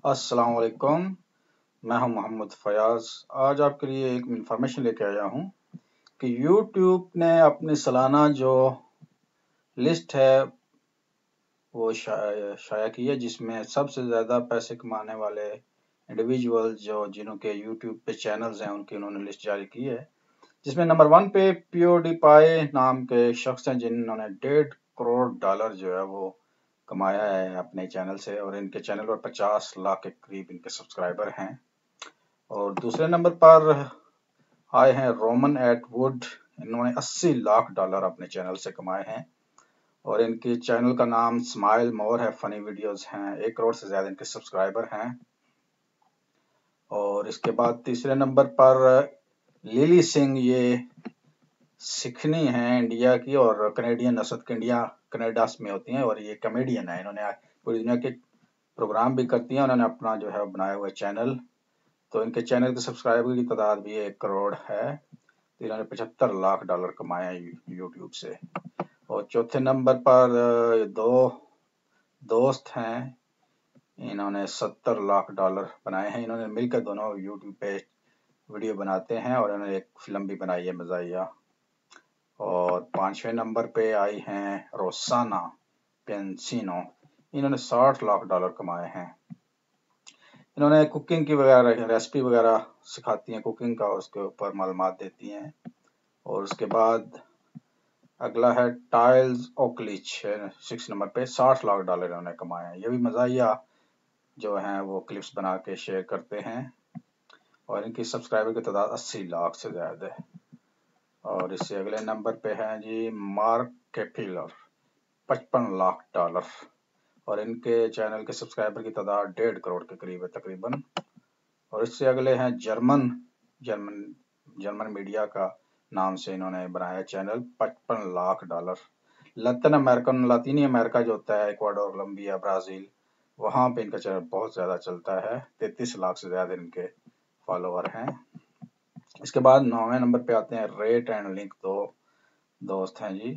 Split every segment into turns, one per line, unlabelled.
السلام علیکم، میں ہوں محمد فیاض۔ آج آپ کے لیے ایک انفارمیشن لے کے آیا ہوں کہ یوٹیوب نے اپنی سالانہ جو لسٹ ہے وہ شائع کی ہے، جس میں سب سے زیادہ پیسے کمانے والے انڈیویجول جنہوں کے یوٹیوب پہ چینلز ہیں ان کی انہوں نے لسٹ جاری کی ہے، جس میں نمبر 1 پہ پیوڈی پائے نام کے شخص ہیں جنہوں نے $1.5 کروڑ وہ کمایا ہے اپنے چینل سے، اور ان کے چینل پر 50 لاکھ کے قریب ان کے سبسکرائبر ہیں۔ اور دوسرے نمبر پر آئے ہیں رومن ایٹ ووڈ، انہوں نے $80 لاکھ اپنے چینل سے کمائے ہیں، اور ان کے چینل کا نام اسمائل مور ہے، فنی ویڈیوز ہیں، 1 کروڑ سے زیادہ ان کے سبسکرائبر ہیں۔ اور اس کے بعد تیسرے نمبر پر لیلی سنگھ، یہ سکھنی ہیں انڈیا کی اور کینیڈین نسل کے، کینیڈا میں ہوتی ہیں، اور یہ کامیڈین ہیں، انہوں نے پوری دنیا کے پروگرام بھی کرتی ہیں، انہوں نے اپنا بنایا ہوا چینل، تو ان کے چینل کے سبسکرائبر کی تعداد بھی 1 کروڑ ہے، تو انہوں نے $75 لاکھ کمایا یوٹیوب سے۔ اور چوتھے نمبر پر دو دوست ہیں، انہوں نے $70 لاکھ بنائے ہیں، انہوں نے مل کر دونوں یوٹیوب پہ ویڈیو بناتے ہیں، اور انہوں نے ایک فلم بھی بنائی ہے مزاحیہ۔ اور 5ویں نمبر پہ آئی ہیں روسانا پینسینو، انہوں نے $60 لاکھ کمائے ہیں۔ انہوں نے کوکنگ کی وغیرہ ریسپی وغیرہ سکھاتی ہیں، کوکنگ کا اس کے اوپر معلومات دیتی ہیں۔ اور اس کے بعد اگلا ہے ٹائلز اوکلیچ، 6 نمبر پہ $60 لاکھ انہوں نے کمائے ہیں۔ یہ بھی مزاحیہ ہیں وہ کلپس بنا کے شیئر کرتے ہیں، اور ان کی سبسکرائبر کی تعداد 80 لاکھ سے زیادہ ہے۔ اور اس سے اگلے نمبر پہ ہیں جی مارک کیپیلر، $55 لاکھ، اور ان کے چینل کے سبسکرائبر کی تعداد 1.5 کروڑ کے قریب ہے تقریباً۔ اور اس سے اگلے ہیں جرمن میڈیا کا نام سے انہوں نے بنایا چینل، $55 لاکھ۔ لاطینی امریکہ جو ہوتا ہے، ایکواڈور، کولمبیا، برازیل، وہاں پہ ان کا چینل بہت زیادہ چلتا ہے، 33 لاکھ سے زیادہ ان کے فالوور ہیں۔ اس کے بعد 9ویں نمبر پہ آتے ہیں ریٹ اینڈ لنک، دو دوست ہیں جی،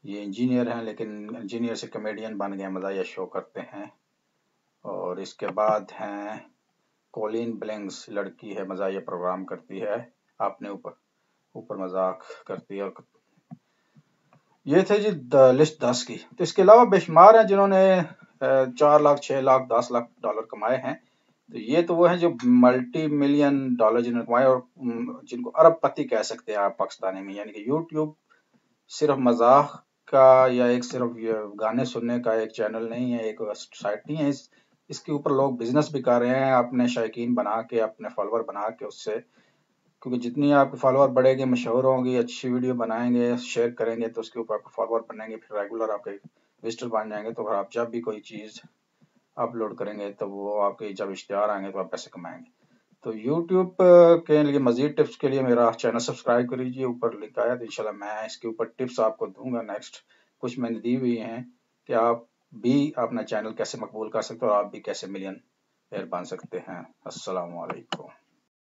یہ انجینئر ہیں لیکن انجینئر سے کمیڈین بن گئے، مزاحیہ شو کرتے ہیں۔ اور اس کے بعد ہیں کولین بلنگز، لڑکی ہے، مزاحیہ پروگرام کرتی ہے، اپنے اوپر مذاق کرتی ہے۔ یہ تھے جی لسٹ 10 کی۔ تو اس کے علاوہ بے شمار ہیں جنہوں نے 4 لاکھ، 6 لاکھ، $10 لاکھ کمائے ہیں۔ تو یہ تو وہ ہیں جو ملٹی ملین ڈالر جنہوں نے کمائے، اور جن کو ارب پتی کہہ سکتے ہیں آپ پاکستانی میں، یعنی کہ یوٹیوب صرف مذاق کا یا ایک صرف گانے سننے کا ایک چینل نہیں ہے، ایک سائٹ نہیں ہے، اس کے اوپر لوگ بزنس بھی کر رہے ہیں، اپنے شائقین بنا کے، اپنے فالوور بنا کے، اس سے کیونکہ جتنی آپ کے فالوور بڑھے گے، مشہور ہوں گی، اچھی ویڈیو بنائیں گے، شیئر کریں گے، تو اس کے اوپر آپ کے فالوور بنیں گے، پھر ریگولر آپ کے وزٹر بن جائیں گے، تو آپ جب بھی کوئی چیز اپلوڈ کریں گے تو وہ آپ کے جب اشتہار آئیں گے تو آپ پیسے کمائیں گے۔ تو یوٹیوب کے لیے مزید ٹپس کے لیے میرا چینل سبسکرائب کر لیجیے، اوپر لنک آیا تو انشاءاللہ میں اس کے اوپر ٹپس آپ کو دوں گا۔ نیکسٹ کچھ میں نے دی ہوئی ہیں کہ آپ بھی اپنا چینل کیسے مقبول کر سکتے ہیں، اور آپ بھی کیسے ملین بن سکتے ہیں۔ السلام علیکم۔